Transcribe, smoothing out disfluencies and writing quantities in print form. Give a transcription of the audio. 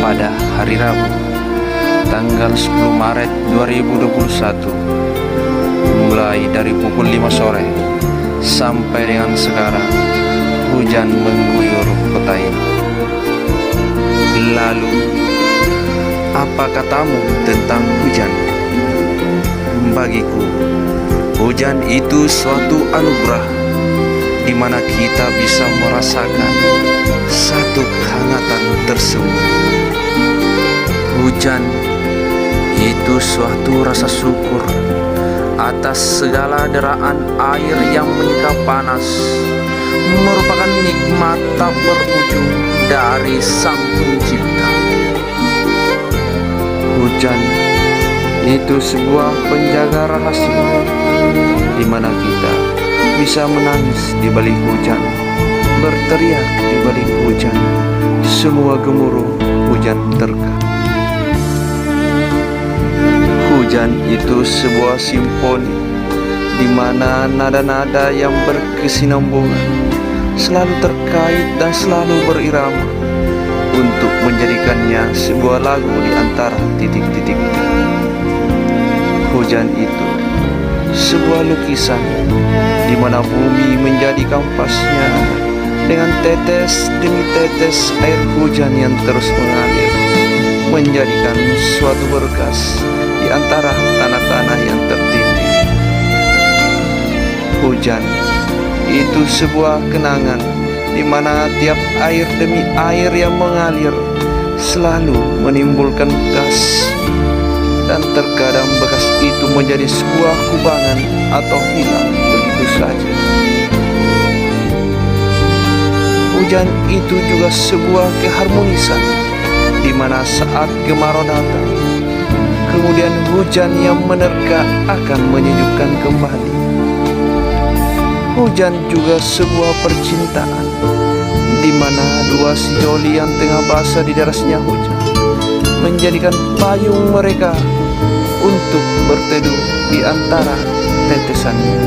Pada hari Rabu, tanggal 10 Maret 2021, mulai dari pukul 5 sore sampai dengan sekarang, hujan mengguyur kota ini. Lalu, apa katamu tentang hujan? Bagiku, hujan itu suatu anugerah di mana kita bisa merasakan satu kehangatan tersembunyi. Hujan itu suatu rasa syukur atas segala deraan air yang menyeka panas, merupakan nikmat tak berujung dari Sang Pencipta. Hujan itu sebuah penjaga rahasia di mana kita bisa menangis di balik hujan, berteriak di balik hujan, semua gemuruh hujan terka. Hujan itu sebuah simfoni di mana nada-nada yang berkesinambungan selalu terkait dan selalu berirama untuk menjadikannya sebuah lagu di antara titik-titik. Hujan itu sebuah lukisan di mana bumi menjadi kanvasnya dengan tetes demi tetes air hujan yang terus mengalir, menjadikan suatu berkas di antara tanah-tanah yang tertindih. Hujan itu sebuah kenangan di mana tiap air demi air yang mengalir selalu menimbulkan bekas, dan terkadang bekas itu menjadi sebuah kubangan atau hilang begitu saja. Hujan itu juga sebuah keharmonisan di mana saat kemarau datang, kemudian hujan yang menerka akan menyejukkan kembali. Hujan juga sebuah percintaan di mana dua sejoli yang tengah basah di derasnya hujan menjadikan payung mereka untuk berteduh di antara tetesannya.